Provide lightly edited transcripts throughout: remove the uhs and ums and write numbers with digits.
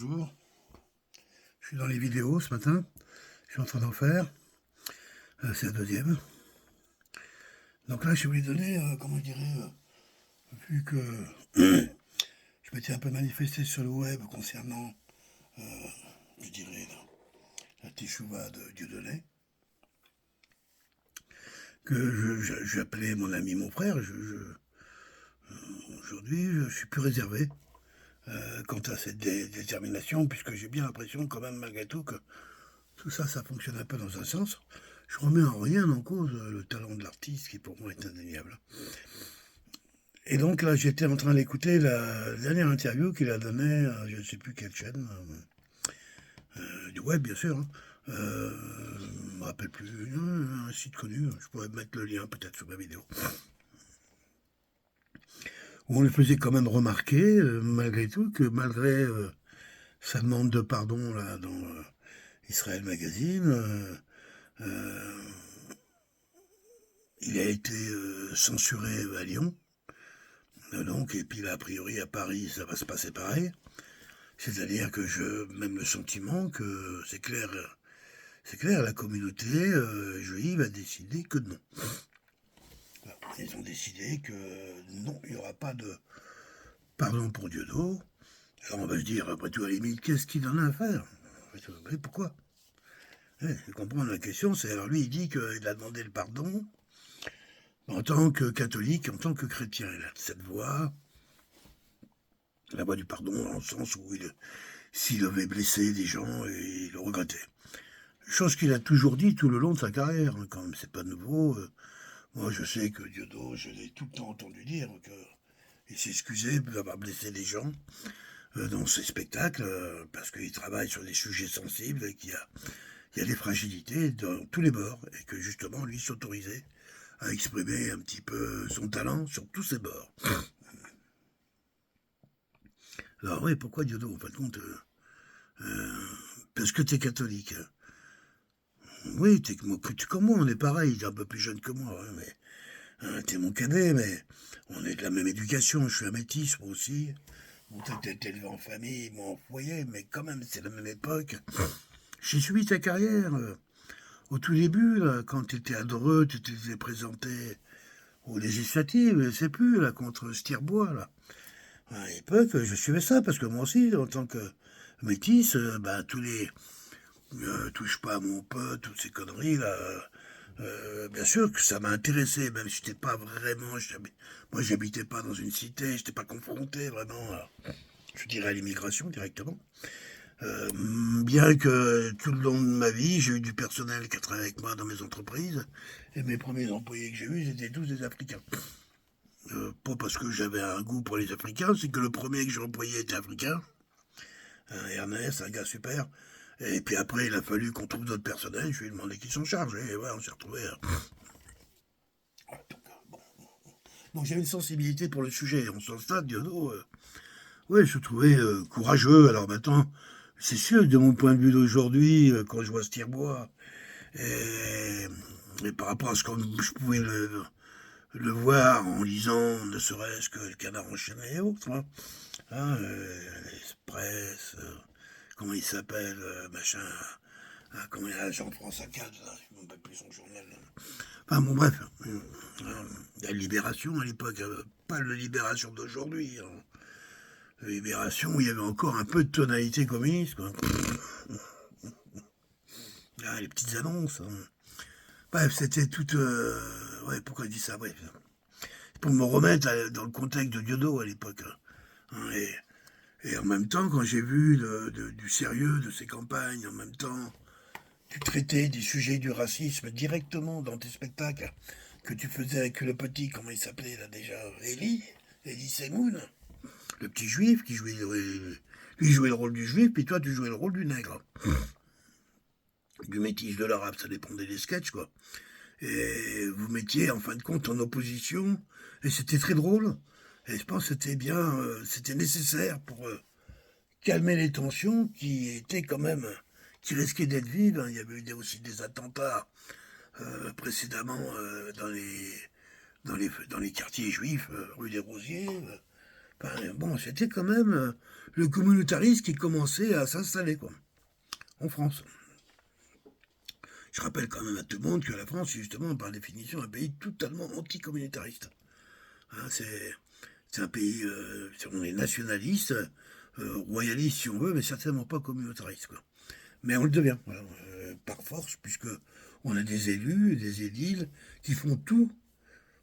bonjour. Je suis dans les vidéos ce matin. Je suis en train d'en faire. C'est la deuxième. Donc là, je voulais donner, comment je dirais, vu que je m'étais un peu manifesté sur le web concernant, je dirais, la teshuva de Dieudonné, que j'appelais mon ami, mon frère. Aujourd'hui, je suis plus réservé quant à cette détermination, puisque j'ai bien l'impression, quand même, malgré tout, que tout ça, ça fonctionne un peu dans un sens. Je remets en rien en cause le talent de l'artiste, qui pour moi est indéniable. Et donc là, j'étais en train d'écouter la dernière interview qu'il a donnée à je ne sais plus quelle chaîne, du web bien sûr, hein. Je ne me rappelle plus, un site connu, je pourrais mettre le lien peut-être sur ma vidéo. Où on lui faisait quand même remarquer, malgré tout, que malgré sa demande de pardon là, dans Israël Magazine, il a été censuré à Lyon. Donc, et puis là, a priori, à Paris, ça va se passer pareil. C'est-à-dire que même le sentiment que c'est clair, la communauté juive a décidé que non. Alors, ils ont décidé que non, il n'y aura pas de pardon pour Dieudo. Alors on va se dire, après tout, à la limite, qu'est-ce qu'il en a à faire? Mais pourquoi? Je comprends la question, c'est alors lui, il dit qu'il a demandé le pardon en tant que catholique, en tant que chrétien. Il a cette voix, la voix du pardon, dans le sens où s'il avait blessé des gens, et il le regrettait. Chose qu'il a toujours dit tout le long de sa carrière, hein, quand même, c'est pas nouveau. Moi, je sais que Dieudo, je l'ai tout le temps entendu dire qu'il s'excusait d'avoir blessé des gens dans ses spectacles, parce qu'il travaille sur des sujets sensibles et qu'il y a des fragilités dans tous les bords, et que justement, lui s'autorisait à exprimer un petit peu son talent sur tous ses bords. Alors oui, pourquoi Dieudo, en fin de compte parce que t'es catholique. Oui, t'es comme moi, on est pareil, t'es un peu plus jeune que moi, hein, mais t'es mon cadet, mais on est de la même éducation, je suis un métis, moi aussi. Bon, t'es élevé en famille, moi en foyer, mais quand même, c'est la même époque. J'ai suivi ta carrière. Au tout début, là, quand t'étais à Dreux, tu t'étais présenté aux législatives, je sais plus, là, contre Stirbois, là. À l'époque, je suivais ça, parce que moi aussi, en tant que métis, tous les touche pas à mon pote, toutes ces conneries là. Bien sûr que ça m'a intéressé, même si j'étais pas vraiment. Moi, j'habitais pas dans une cité, j'étais pas confronté vraiment, je dirais, à l'immigration directement. Bien que tout le long de ma vie, j'ai eu du personnel qui a travaillé avec moi dans mes entreprises, et mes premiers employés que j'ai eus, c'était tous des Africains. Pas parce que j'avais un goût pour les Africains, c'est que le premier que j'ai employé était africain. Ernest, un gars super. Et puis après, il a fallu qu'on trouve d'autres personnels. Je lui ai demandé qui s'en charge. Et ouais, on s'est retrouvés. Donc j'ai une sensibilité pour le sujet. On s'en stade, Diodo. Ouais, je trouvais courageux. Alors maintenant, c'est sûr que de mon point de vue d'aujourd'hui, quand je vois ce tire-bois, et par rapport à ce que je pouvais le voir en lisant, ne serait-ce que le Canard enchaîné et autres, l'Express, comment il s'appelle, machin, comment il a Jean-François Cade, là, je ne me rappelle plus son journal. Là. Enfin bon, bref, la Libération à l'époque, pas la Libération d'aujourd'hui. Hein. La Libération où il y avait encore un peu de tonalité communiste, quoi. Les petites annonces. Hein. Bref, c'était tout. Ouais, pourquoi je dis ça? Bref. Pour me remettre dans le contexte de Diodo à l'époque. Hein, et en même temps, quand j'ai vu du sérieux de ces campagnes, en même temps, tu traitais des sujets du racisme directement dans tes spectacles que tu faisais avec le petit, comment il s'appelait là déjà, Elie Semoun, le petit juif qui jouait, lui jouait le rôle du juif, puis toi tu jouais le rôle du nègre, du métis, de l'arabe, ça dépendait des sketchs quoi. Et vous mettiez en fin de compte en opposition, et c'était très drôle. Et je pense que c'était bien, c'était nécessaire pour calmer les tensions qui étaient quand même, qui risquaient d'être vives. Il y avait eu aussi des attentats précédemment dans les quartiers juifs, rue des Rosiers. Enfin, bon, c'était quand même le communautarisme qui commençait à s'installer, quoi, en France. Je rappelle quand même à tout le monde que la France est justement, par définition, un pays totalement anticommunautariste. Hein, c'est un pays, on est nationaliste, royaliste si on veut, mais certainement pas communautariste, quoi. Mais on le devient, voilà, par force, puisque on a des élus, des édiles qui font tout,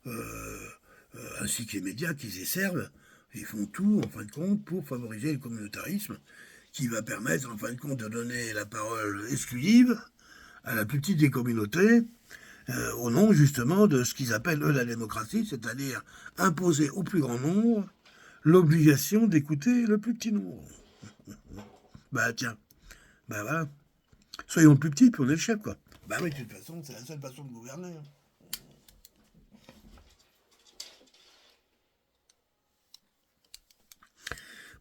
euh, ainsi que les médias qui les servent, ils font tout, en fin de compte, pour favoriser le communautarisme, qui va permettre, en fin de compte, de donner la parole exclusive à la plus petite des communautés, au nom justement de ce qu'ils appellent eux la démocratie, c'est-à-dire imposer au plus grand nombre l'obligation d'écouter le plus petit nombre. Bah tiens, bah voilà, soyons plus petits puis on est le chef quoi. Bah oui, de toute façon, c'est la seule façon de gouverner. Hein.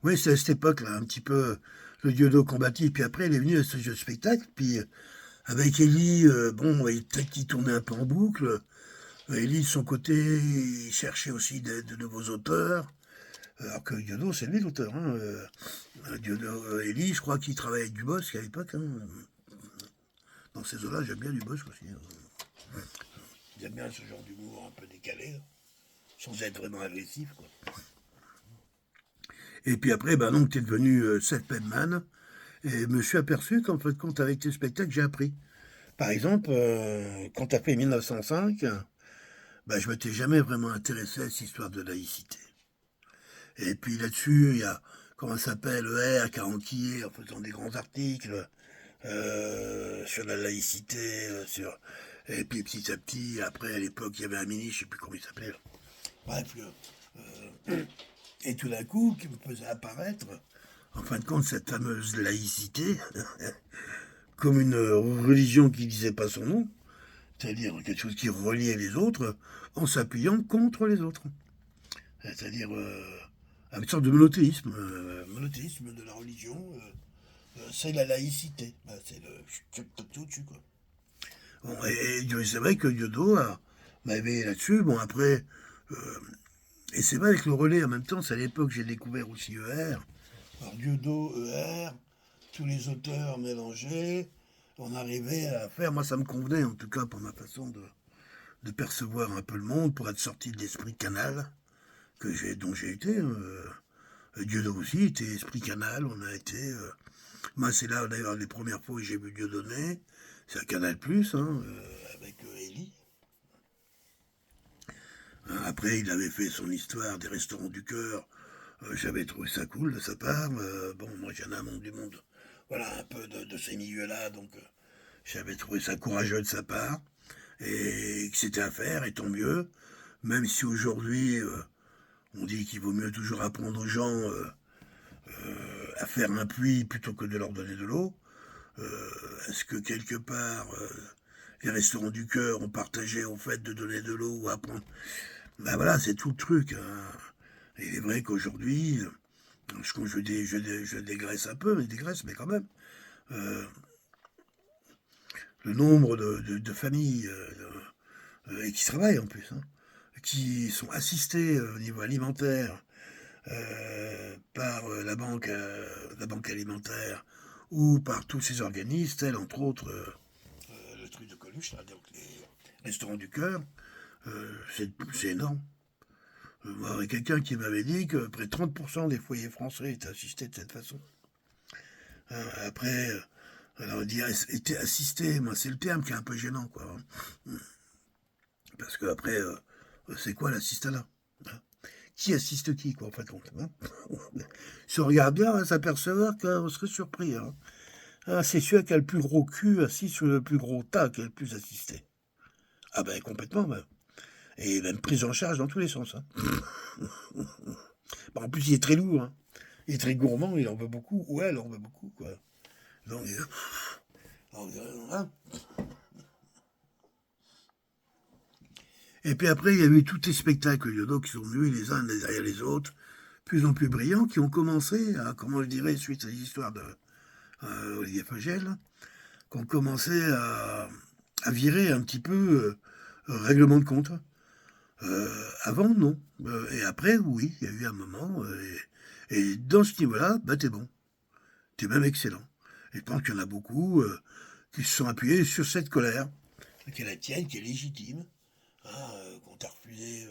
Oui, c'est à cette époque-là, un petit peu le Diodo combatif, puis après il est venu à ce jeu de spectacle, puis avec Ellie, bon, peut-être qu'il tournait un peu en boucle. Ellie, de son côté, il cherchait aussi de nouveaux auteurs. Alors que Diodo, c'est lui l'auteur. Hein. Diodo, Ellie, je crois qu'il travaillait avec Dubosc à l'époque. Hein. Dans ces eaux-là, j'aime bien Dubosc aussi. Hein. J'aime bien ce genre d'humour un peu décalé, hein, sans être vraiment agressif. Quoi. Et puis après, ben donc, t'es devenu Seth Penman. Et je me suis aperçu qu'en fait, compte avec tes spectacles, j'ai appris. Par exemple, quand t'as fait 1905, ben, je m'étais jamais vraiment intéressé à cette histoire de laïcité. Et puis là-dessus, il y a, comment ça s'appelle, ER qui a enquillé en faisant des grands articles sur la laïcité, sur... Et puis petit à petit, après, à l'époque, il y avait un ministre, je sais plus comment il s'appelait. Bref, et tout d'un coup, qui me faisait apparaître, en fin de compte, cette fameuse laïcité, comme une religion qui disait pas son nom, c'est-à-dire quelque chose qui reliait les autres en s'appuyant contre les autres. C'est-à-dire une sorte de monothéisme de la religion, c'est la laïcité. Bah, c'est le tout dessus, quoi. Bon, et c'est vrai que Diodo m'avait là-dessus. Bon, après, euh, et c'est vrai avec le relais en même temps, c'est à l'époque que j'ai découvert aussi ER. Alors Diodo, ER, tous les auteurs mélangés, on arrivait à faire, moi ça me convenait en tout cas pour ma façon de percevoir un peu le monde, pour être sorti de l'esprit canal dont j'ai été. Diodo aussi était esprit canal, on a été. Moi c'est là d'ailleurs les premières fois où j'ai vu Dieudonné, c'est à Canal Plus, hein, avec Ellie. Après il avait fait son histoire des restaurants du cœur. J'avais trouvé ça cool de sa part. Bon, moi j'ai un monde du monde. Voilà, un peu de ces milieux-là, donc j'avais trouvé ça courageux de sa part. Et que c'était à faire, et tant mieux. Même si aujourd'hui, on dit qu'il vaut mieux toujours apprendre aux gens à faire un puits plutôt que de leur donner de l'eau. Est-ce que quelque part, les restaurants du cœur ont partagé au fait de donner de l'eau ou apprendre. Ben voilà, c'est tout le truc. Hein. Et il est vrai qu'aujourd'hui, je dégraisse un peu, mais quand même, euh, le nombre de familles et qui travaillent en plus, hein, qui sont assistées au niveau alimentaire par la banque alimentaire ou par tous ces organismes, tels entre autres le truc de Coluche, là, donc les restaurants du cœur, c'est énorme. Moi, il y avait quelqu'un qui m'avait dit que près de 30% des foyers français étaient assistés de cette façon. Hein, après, alors dire était assisté, moi c'est le terme qui est un peu gênant, quoi. Hein. Parce que après, c'est quoi l'assistanat, hein? Qui assiste qui, quoi, en fait, compte, hein. Si on regarde bien, on va s'apercevoir qu'on serait surpris. Hein. Ah, c'est celui qui a le plus gros cul assis sur le plus gros tas qui est le plus assisté. Ah ben complètement, même. Et même prise en charge dans tous les sens. Hein. Bon, en plus, il est très lourd. Hein. Il est très gourmand, il en veut beaucoup. Ou elle en veut beaucoup, quoi. Donc, hein. Et puis après, il y a eu tous les spectacles Yodo qui sont venus les uns derrière les autres, plus en plus brillants, qui ont commencé à, comment je dirais, suite à l'histoire de Olivier Fogel, qui ont commencé à virer un petit peu règlement de compte. Avant, non. Et après, oui, il y a eu un moment. Et dans ce niveau-là, bah, t'es bon. T'es même excellent. Et je pense qu'il y en a beaucoup qui se sont appuyés sur cette colère, qui est la tienne, qui est légitime, hein, qu'on t'a refusé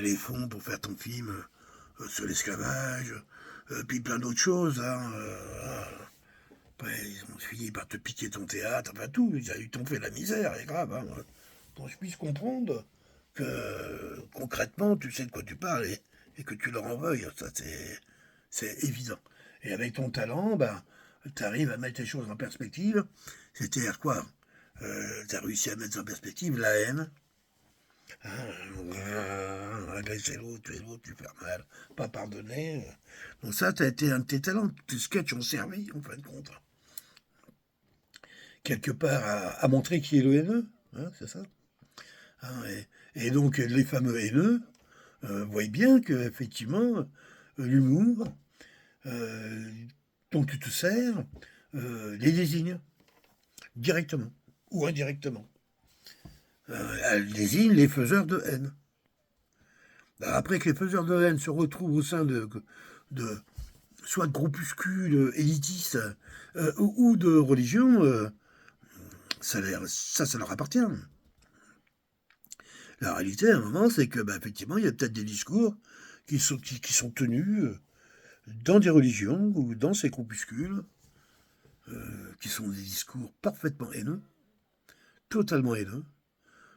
les fonds pour faire ton film sur l'esclavage, puis plein d'autres choses. Hein, après, ils ont fini par te piquer ton théâtre, enfin tout, ils t'ont fait la misère, c'est grave. Hein, pour que je puisse comprendre que concrètement, tu sais de quoi tu parles et que tu leur en veuilles, ça c'est évident. Et avec ton talent, ben, tu arrives à mettre les choses en perspective. C'est-à-dire quoi Tu as réussi à mettre en perspective la haine, agresser l'autre, tuer l'autre, lui faire mal, pas pardonner. Donc ça, tu as été un de tes talents. Tes sketchs ont servi, en fin de compte, quelque part à montrer qui est le haineux, hein, c'est ça. Hein, et donc les fameux haineux voient bien que effectivement l'humour dont tu te sers les désigne directement ou indirectement. Elle désigne les faiseurs de haine. Après que les faiseurs de haine se retrouvent au sein de soit de groupuscules élitistes ou de religions, ça leur appartient. La réalité, à un moment, c'est que, bah, effectivement, il y a peut-être des discours qui sont tenus dans des religions ou dans ces groupuscules, qui sont des discours parfaitement haineux, totalement haineux,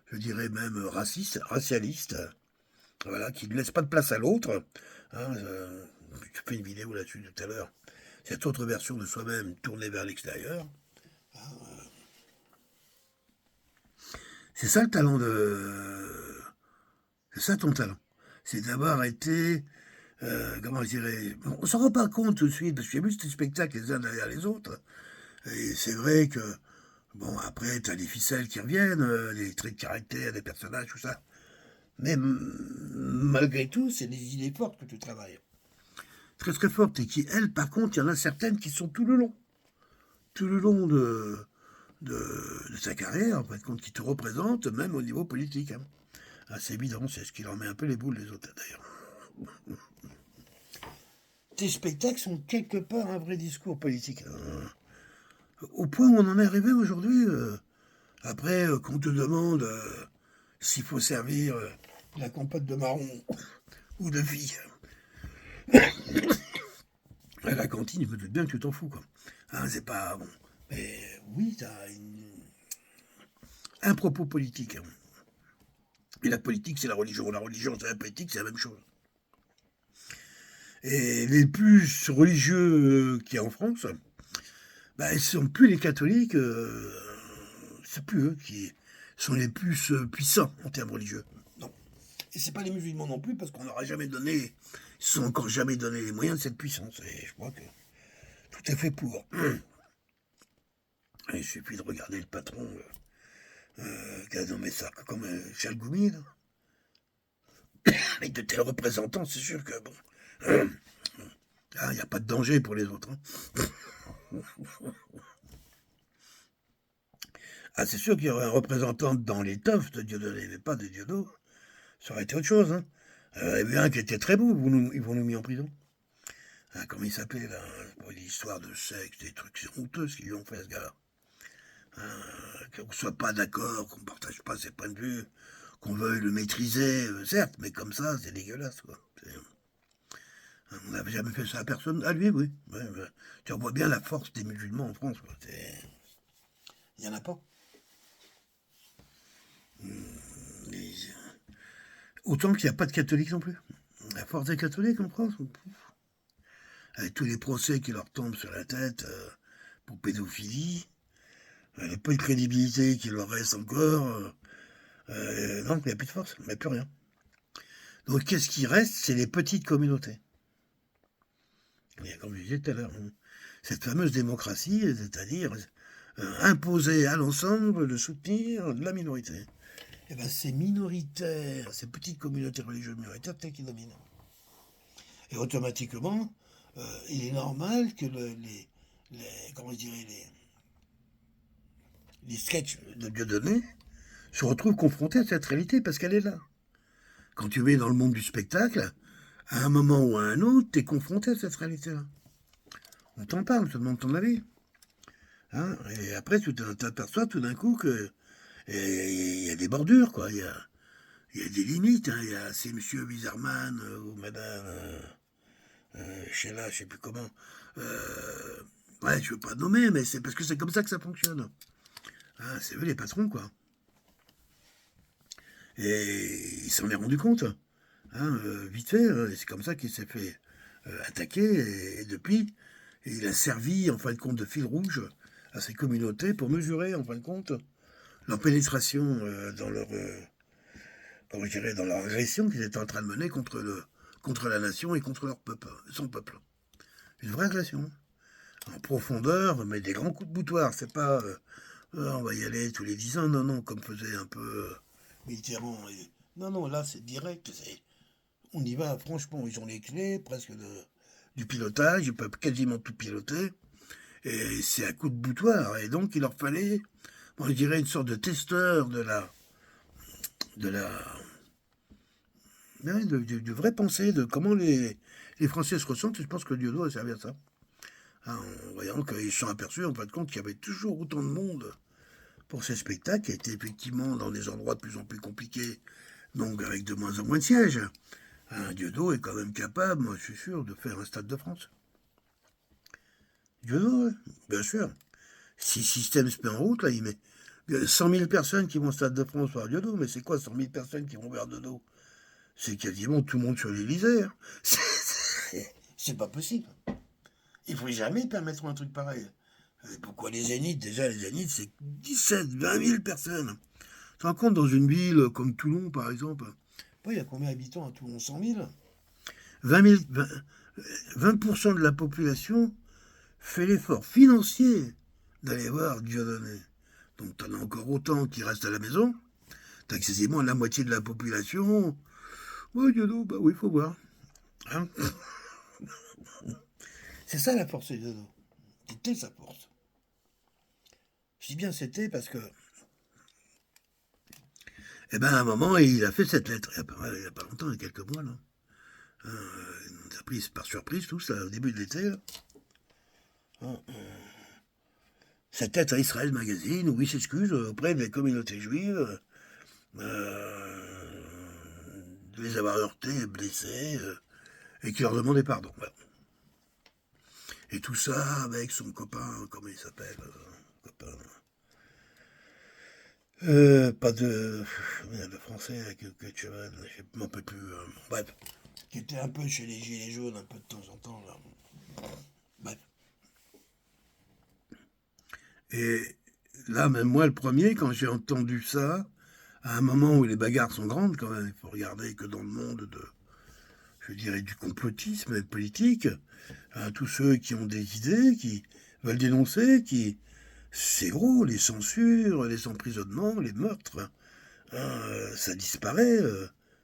je dirais même racistes, racialistes, voilà, qui ne laissent pas de place à l'autre. Hein, je fais une vidéo là-dessus tout à l'heure. Cette autre version de soi-même tournée vers l'extérieur. Hein, c'est ça le talent de. C'est ça ton talent. C'est d'avoir été. Comment je dirais. On s'en rend pas compte tout de suite, parce que j'ai vu ces spectacles les uns derrière les autres. Et c'est vrai que. Bon, après, t'as les ficelles qui reviennent, les traits de caractère des personnages, tout ça. Mais malgré tout, c'est des idées fortes que tu travailles. Très très fortes. Et qui, elles, par contre, il y en a certaines qui sont tout le long. Tout le long de sa carrière, en fin de compte, qui te représentent, même au niveau politique. Hein. Ah, c'est évident, c'est ce qui leur met un peu les boules, les autres, d'ailleurs. Tes spectacles sont quelque part un vrai discours politique. Au point où on en est arrivé aujourd'hui, après qu'on te demande s'il faut servir la compote de marron ou de vie à la cantine, il me doute bien que tu t'en fous, quoi. Hein, c'est pas bon. Mais oui, t'as un propos politique. Hein. Et la politique, c'est la religion. La religion, c'est la politique, c'est la même chose. Et les plus religieux qu'il y a en France, bah, ce ne sont plus les catholiques, c'est plus eux qui sont les plus puissants en termes religieux. Non. Et c'est pas les musulmans non plus, parce qu'on n'aura jamais donné, ils se sont encore jamais donné les moyens de cette puissance. Et je crois que tout est fait pour. Il suffit de regarder le patron qui a nommé ça comme Chalgoumi, là. Avec de tels représentants, c'est sûr que bon. Il n'y a pas de danger pour les autres. Hein. Ah, c'est sûr qu'il y aurait un représentant dans l'étoffe de Dieudonné, mais pas de Diodo. Ça aurait été autre chose. Hein. Il y avait un qui était très beau, ils vont nous mis en prison. Ah, comment il s'appelait, là pour une histoire de sexe, des trucs, c'est honteux ce qu'ils lui ont fait, ce gars-là. Qu'on ne soit pas d'accord, qu'on ne partage pas ses points de vue, qu'on veuille le maîtriser, certes, mais comme ça, c'est dégueulasse, quoi. On n'avait jamais fait ça à personne. À lui, oui. Ouais, ouais. Tu vois bien la force des musulmans en France, quoi. Il n'y en a pas. Les- Autant qu'il n'y a pas de catholiques non plus. La force des catholiques en France, avec tous les procès qui leur tombent sur la tête pour pédophilie, le peu de crédibilité qu'il leur reste encore, non, il n'y a plus de force, il n'y a plus rien. Donc qu'est-ce qui reste? C'est les petites communautés. Et comme je disais tout à l'heure, cette fameuse démocratie, c'est-à-dire imposer à l'ensemble de soutenir la minorité. Et bien ces minoritaires, ces petites communautés religieuses minoritaires, c'est qui dominent. Et automatiquement, il est normal que comment je dirais, les sketchs de Dieudonné se retrouvent confrontés à cette réalité parce qu'elle est là. quand tu es dans le monde du spectacle, à un moment ou à un autre, tu es confronté à cette réalité-là. On t'en parle, on te demande ton avis. Hein, et après, tu t'aperçois tout d'un coup que il y a des bordures, quoi. Il y a des limites. Hein. C'est Monsieur Wieserman ou Madame Sheila, je sais plus comment. Ouais, je veux pas nommer, mais c'est parce que c'est comme ça que ça fonctionne. Hein, c'est eux les patrons, quoi. Et il s'en est rendu compte. Hein, vite fait, hein, et c'est comme ça qu'il s'est fait attaquer. Et depuis, il a servi, en fin de compte, de fil rouge à ces communautés pour mesurer, en fin de compte, leur pénétration dans leur, comment je dirais, dans leur agression qu'ils étaient en train de mener contre la nation et contre leur peuple, son peuple. Une vraie agression. En profondeur, mais des grands coups de boutoir. C'est pas on va y aller tous les 10 ans, non, non, comme faisait un peu Mitterrand. Non, non, là c'est direct, on y va, franchement, ils ont les clés presque du pilotage, ils peuvent quasiment tout piloter, et c'est à coup de boutoir. Et donc il leur fallait, bon, je dirais, une sorte de testeur de la, ouais, de vraie pensée, de comment les Français se ressentent, et je pense que Dieudo a servi à ça. Hein, en voyant qu'ils se sont aperçus, en fin de compte, qu'il y avait toujours autant de monde pour ces spectacles, qui étaient effectivement dans des endroits de plus en plus compliqués, donc avec de moins en moins de sièges. Un Dieudo est quand même capable, moi je suis sûr, de faire un Stade de France. Dieudo, bien sûr. Si le système se met en route, là, il met 100 000 personnes qui vont au Stade de France voir Dieudo, mais c'est quoi 100 000 personnes qui vont vers Dieudo? C'est quasiment tout le monde sur l'Elysée. Hein. C'est pas possible. Il ne faut jamais permettre un truc pareil. Pourquoi les Zéniths? Déjà, les Zéniths, c'est 17, 20 000 personnes. Tu te rends compte, dans une ville comme Toulon, par exemple, il y a combien d'habitants à Toulon? 100 000. 20% de la population fait l'effort financier d'aller voir Dieudonné. Donc, tu en as encore autant qui restent à la maison. Tu as quasiment la moitié de la population. Ouais, Dieudonné, bah oui, il faut voir. Hein. C'est ça la force de Dieudonné. C'était sa force. Je dis bien c'était parce que, eh ben, à un moment, il a fait cette lettre. Il n'y a pas longtemps, il y a quelques mois, là. Il nous a pris par surprise, tout ça, au début de l'été. Cette lettre à Israël Magazine, où il s'excuse auprès des communautés juives de les avoir heurtés et blessés, et qui leur demandait pardon. Voilà. Et tout ça avec son copain, comment il s'appelle copain. Pas de français que tu vois, je m'en peux plus. Bref, qui était un peu chez les Gilets jaunes, un peu de temps en temps. Là. Bref. Et là, même moi, le premier, quand j'ai entendu ça, à un moment où les bagarres sont grandes, quand même, il faut regarder que dans le monde je dirais, du complotisme politique, hein, tous ceux qui ont des idées, qui veulent dénoncer, c'est gros, les censures, les emprisonnements, les meurtres, hein, ça disparaît,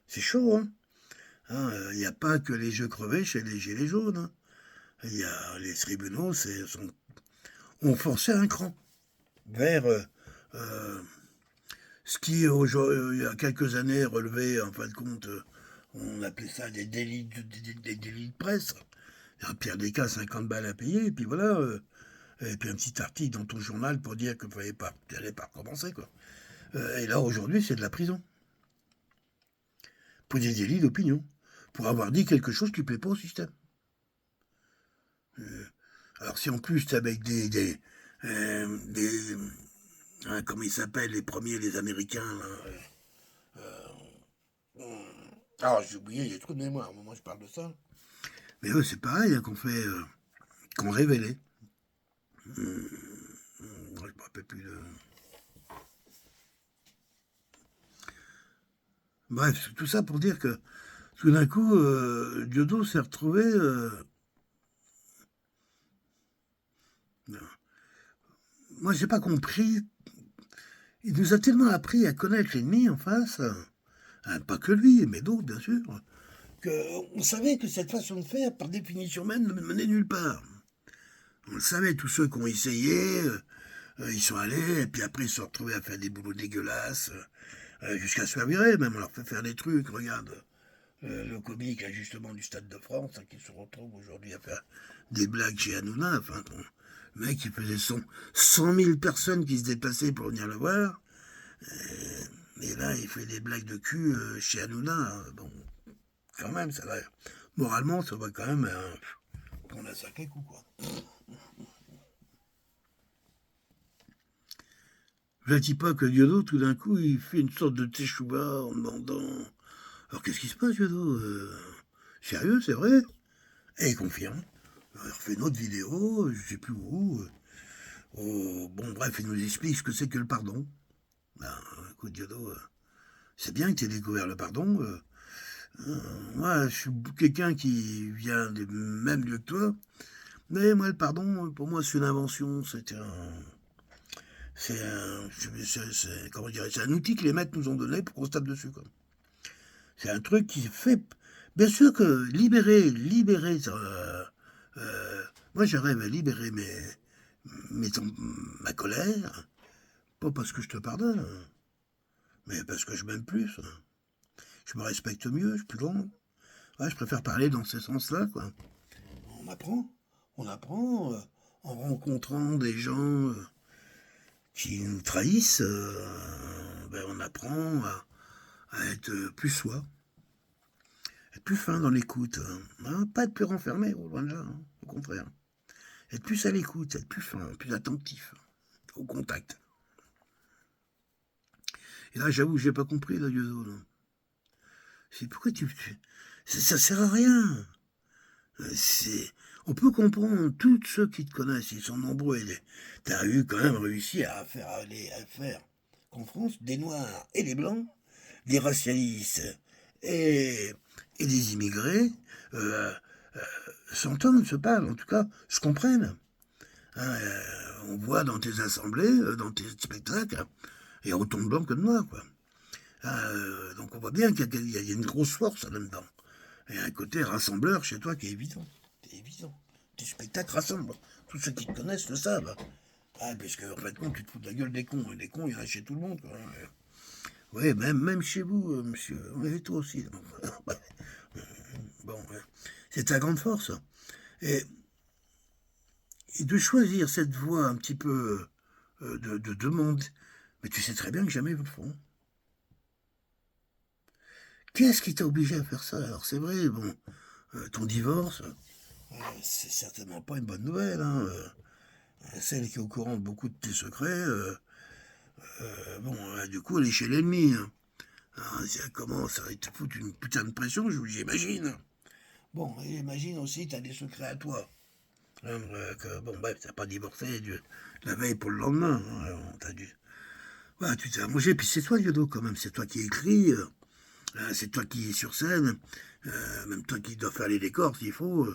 c'est chaud, hein. Il n'y a pas que les jeux crevés chez les Gilets jaunes. Hein. Il y a les tribunaux, ont forcé un cran vers ce qui, il y a quelques années, relevait, en fin de compte, on appelait ça des délits de presse. Un Pierre Descas, 50 balles à payer, et puis voilà. Et puis un petit article dans ton journal pour dire que tu n'allais pas recommencer, quoi. Et là, aujourd'hui, c'est de la prison. Pour des délits d'opinion. Pour avoir dit quelque chose qui ne plaît pas au système. Alors si en plus tu avec hein, comment ils s'appellent, les premiers, les Américains, là, alors j'ai oublié, il y a trop de mémoire, au moment où je parle de ça. Mais eux, c'est pareil, hein, qu'on révélait. Je ne me rappelle plus de... Bref, tout ça pour dire que tout d'un coup, Diodo s'est retrouvé... moi, j'ai pas compris. Il nous a tellement appris à connaître l'ennemi en face, hein, pas que lui, mais d'autres, bien sûr, qu'on savait que cette façon de faire, par définition même, ne menait nulle part. On le savait, tous ceux qui ont essayé, ils sont allés, et puis après ils se sont retrouvés à faire des boulots dégueulasses, jusqu'à se faire virer, même on leur fait faire des trucs, regarde, le comique là, justement du Stade de France, hein, qui se retrouve aujourd'hui à faire des blagues chez Hanouna, enfin, bon, le mec il faisait 100 000 personnes qui se déplaçaient pour venir le voir, et là il fait des blagues de cul chez Hanouna, hein, bon, quand même, ça va, moralement, ça va quand même prendre un sacré coup, quoi. Je ne dis pas que Diodo, tout d'un coup, il fait une sorte de teshuva en demandant alors qu'est-ce qui se passe, Diodo Sérieux, c'est vrai Et il confirme. Il refait une autre vidéo, je ne sais plus où. Bon, bref, il nous explique ce que c'est que le pardon. Ben, écoute, Diodo, c'est bien que tu aies découvert le pardon. Moi, je suis quelqu'un qui vient des mêmes lieux que toi. Mais moi, le pardon, pour moi, c'est une invention. Comment dire, c'est un outil que les maîtres nous ont donné pour qu'on se tape dessus, quoi. C'est un truc qui fait. Bien sûr que libérer. Moi, j'arrive à libérer mes, ma colère, pas parce que je te pardonne, mais parce que je m'aime plus. Je me respecte mieux, je suis plus grand. Ouais, je préfère parler dans ce sens-là, quoi. On apprend. On apprend en rencontrant des gens qui nous trahissent. Ben, on apprend à être plus soi. Être plus fin dans l'écoute. Hein, pas être plus renfermé, loin de là, hein, au contraire. Être plus à l'écoute, être plus fin, plus attentif, au contact. Et là, j'avoue, j'ai pas compris, là, Diodo. C'est pourquoi ça sert à rien. On peut comprendre tous ceux qui te connaissent, ils sont nombreux. T'as eu quand même réussi à faire qu'en France, des Noirs et des Blancs, des racialistes et des immigrés s'entendent, se parlent, en tout cas, se comprennent. Hein, on voit dans tes assemblées, dans tes spectacles, il y a autant de blancs que de noirs, quoi. Donc on voit bien qu'il y a une grosse force là-dedans. Il y a un côté rassembleur chez toi qui est évident. C'est évident. Tes spectacles rassemblent. Tous ceux qui te connaissent le savent. Ah, parce qu'en fait, tu te fous de la gueule des cons. Et les cons, il y en a chez tout le monde, quoi. Oui, même chez vous, monsieur. Oui, toi aussi. Bon, c'est ta grande force. Et, et de choisir cette voie un petit peu de demande. Mais tu sais très bien que jamais ils le font. Qu'est-ce qui t'a obligé à faire ça? Alors c'est vrai, bon, ton divorce, c'est certainement pas une bonne nouvelle. Hein. Celle qui est au courant de beaucoup de tes secrets, bon, du coup, elle est chez l'ennemi. Hein. Alors, si elle commence à te foutre une putain de pression, j'imagine. Bon, et imagine aussi, t'as des secrets à toi. Hein, bon, bref, t'as pas divorcé la veille pour le lendemain. Hein, alors, t'as dû. Ouais, tu t'es arrangé, puis c'est toi, Yodo, quand même. C'est toi qui écris. C'est toi qui es sur scène, même toi qui dois faire les décors s'il faut.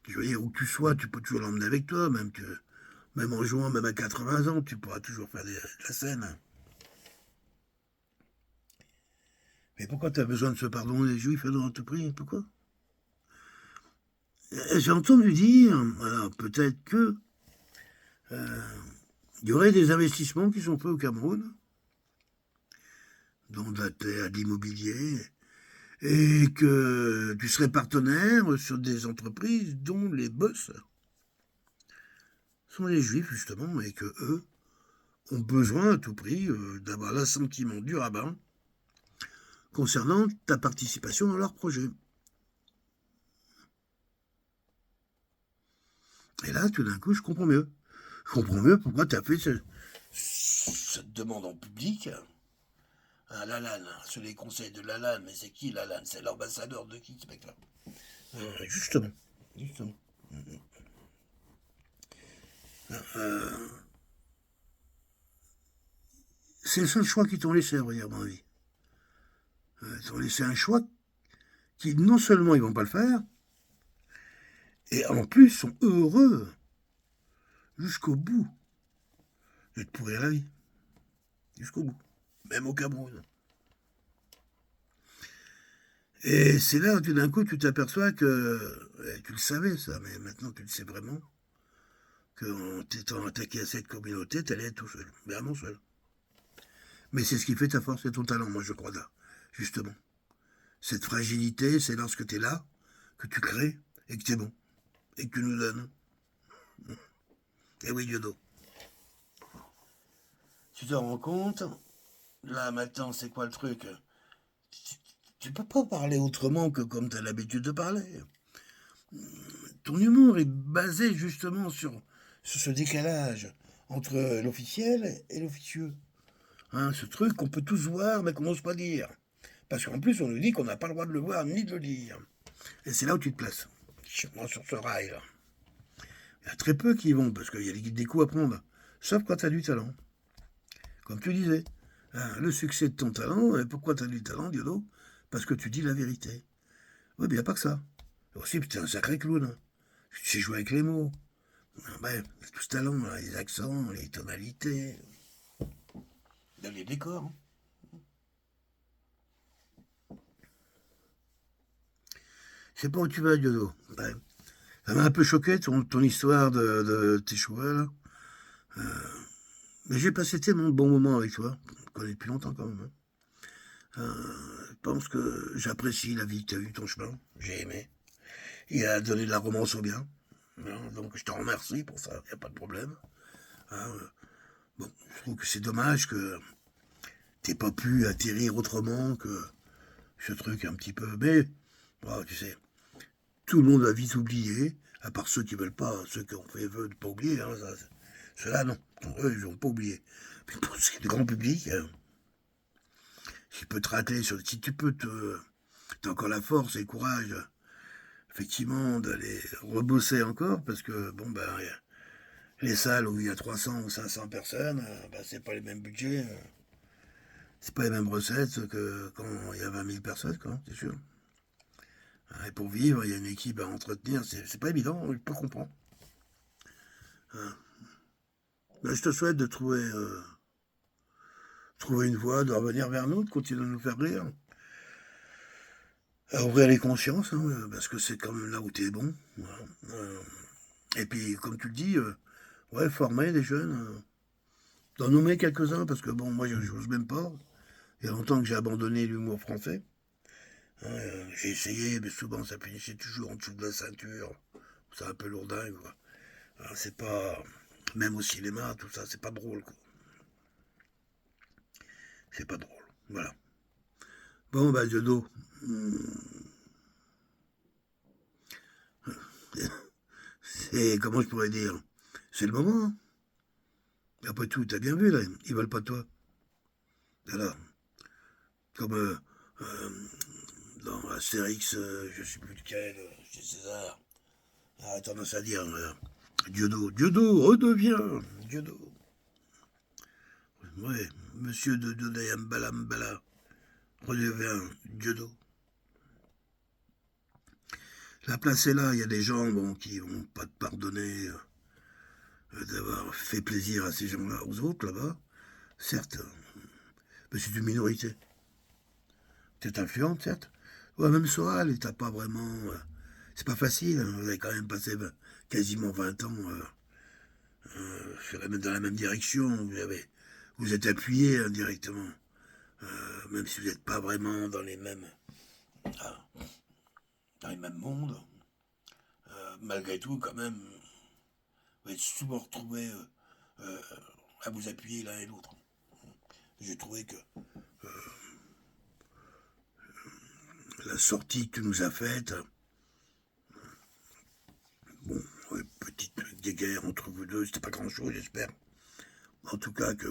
Je veux dire, où que tu sois, tu peux toujours l'emmener avec toi, même en jouant, même à 80 ans, tu pourras toujours faire de la scène. Mais pourquoi tu as besoin de ce pardon des Juifs à tout prix? Pourquoi? J'ai entendu dire, alors peut-être que il y aurait des investissements qui sont faits au Cameroun, dont de la terre, de l'immobilier, et que tu serais partenaire sur des entreprises dont les boss sont les juifs, justement, et que eux ont besoin à tout prix d'avoir l'assentiment du rabbin concernant ta participation dans leur projet. Et là, tout d'un coup, je comprends mieux. Je comprends mieux pourquoi tu as fait cette demande en public à Lalanne, sur les conseils de Lalanne. Mais c'est qui Lalanne? C'est l'ambassadeur de qui, ce mec-là? Justement. Justement. C'est le seul choix qu'ils t'ont laissé, à vrai dire, à mon avis. Ils t'ont laissé un choix qui, non seulement ils vont pas le faire, et en plus sont heureux jusqu'au bout de te pourrir la vie. Jusqu'au bout. Même au Cameroun. Et c'est là où tout d'un coup tu t'aperçois que, tu le savais ça, mais maintenant tu le sais vraiment, qu'en t'étant attaqué à cette communauté, t'allais être tout seul. Vraiment seul. Mais c'est ce qui fait ta force et ton talent, moi je crois là, justement. Cette fragilité, c'est lorsque tu es là, que tu crées, et que tu es bon, et que tu nous donnes. Eh oui, Diodo. Tu te rends compte? Là, maintenant, c'est quoi le truc? Tu peux pas parler autrement que comme tu as l'habitude de parler. Ton humour est basé justement sur ce décalage entre l'officiel et l'officieux. Hein, ce truc qu'on peut tous voir mais qu'on n'ose pas dire. Parce qu'en plus, on nous dit qu'on n'a pas le droit de le voir ni de le dire. Et c'est là où tu te places. Sur ce rail-là. Il y a très peu qui y vont parce qu'il y a des coups à prendre. Sauf quand tu as du talent. Comme tu disais. Hein, le succès de ton talent, et pourquoi tu as du talent, Diodo? Parce que tu dis la vérité. Oui, mais il n'y a pas que ça. Aussi, tu es un sacré clown. Tu sais jouer avec les mots. Bref, tout ce talent, là, les accents, les tonalités, dans les décors. Hein. Je sais pas où tu vas, Diodo. Ouais. Ça m'a un peu choqué, ton histoire de tes cheveux, là. Mais j'ai passé tellement de bons moments avec toi. On te connaît depuis longtemps, quand même. Hein. Je pense que j'apprécie la vie que tu as eue, ton chemin. J'ai aimé. Il a donné de la romance au bien. Hein, donc je te remercie pour ça, il n'y a pas de problème. Hein, bon, je trouve que c'est dommage que t'aies pas pu atterrir autrement que ce truc un petit peu. Mais, oh, tu sais, tout le monde va vite oublier, à part ceux qui veulent pas, ceux qui ont fait vœu de pas oublier. Hein, ceux-là, non. Eux, ils n'ont pas oublié. Mais pour ce qui est du grand public, hein, si tu peux t'as encore la force et le courage, effectivement, d'aller rebosser encore, parce que, bon, ben, les salles où il y a 300 ou 500 personnes, ben, c'est pas les mêmes budgets, c'est pas les mêmes recettes que quand il y a 20 000 personnes, quoi, c'est sûr. Et pour vivre, il y a une équipe à entretenir, c'est pas évident, je peux comprendre. Hein. Ben, je te souhaite de trouver une voie, de revenir vers nous, de continuer à nous faire rire, à ouvrir les consciences, hein, parce que c'est quand même là où tu es bon. Voilà. Et puis, comme tu le dis, ouais, former les jeunes, d'en nommer quelques-uns, parce que bon, moi, j'ose même pas. Il y a longtemps que j'ai abandonné l'humour français. Hein, j'ai essayé, mais souvent ça finissait toujours en dessous de la ceinture. C'est un peu lourdingue, quoi. Alors, c'est pas. Même au cinéma, tout ça, c'est pas drôle, quoi. C'est pas drôle. Voilà. Bon, bah, Diodo. C'est. Comment je pourrais dire? C'est le moment, hein. Après tout, t'as bien vu, là. Ils veulent pas de toi. Alors, comme euh, dans Astérix, je sais plus lequel, chez César. Ah, tendance à dire, Diodo, redeviens, Diodo. Ouais, monsieur de Dodayam Balambala, redevient Diodo. La place est là, il y a des gens bon, qui vont pas te pardonner d'avoir fait plaisir à ces gens-là, aux autres là-bas. Certes, mais c'est une minorité. C'est influente, certes. Ouais, même Soral, il t'a pas vraiment. C'est pas facile, hein. Vous avez quand même passé quasiment 20 ans dans la même direction. Vous êtes appuyé indirectement. Même si vous n'êtes pas vraiment dans les mêmes mondes. Malgré tout, quand même, vous êtes souvent retrouvés euh, à vous appuyer l'un et l'autre. J'ai trouvé que la sortie que tu nous as faite, bon, ouais, petite guéguerre entre vous deux, c'était pas grand-chose, j'espère. En tout cas, que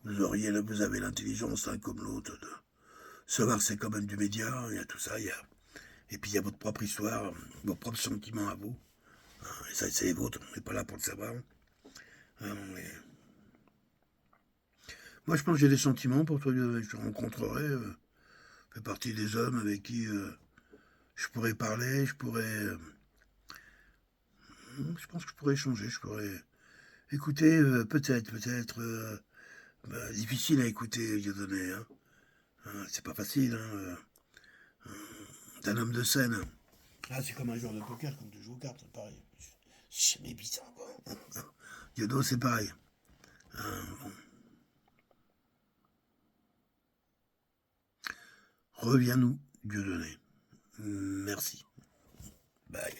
vous avez l'intelligence, l'un comme l'autre, de savoir que c'est quand même du média, il y a tout ça, et puis il y a votre propre histoire, vos propres sentiments à vous. Et ça, c'est les vôtres, on n'est pas là pour le savoir. Mais moi, je pense que j'ai des sentiments pour toi, je te rencontrerai. Fait partie des hommes avec qui je pourrais parler, je pense que je pourrais échanger, je pourrais écouter, peut-être, difficile à écouter, Dieudonné, hein. C'est pas facile, hein. T'es un homme de scène. Ah, c'est comme un joueur de poker, quand tu joues aux cartes, c'est pareil. C'est jamais bizarre, quoi. Diodo, c'est pareil. Bon. Reviens-nous, Dieudonné. Merci. Bye.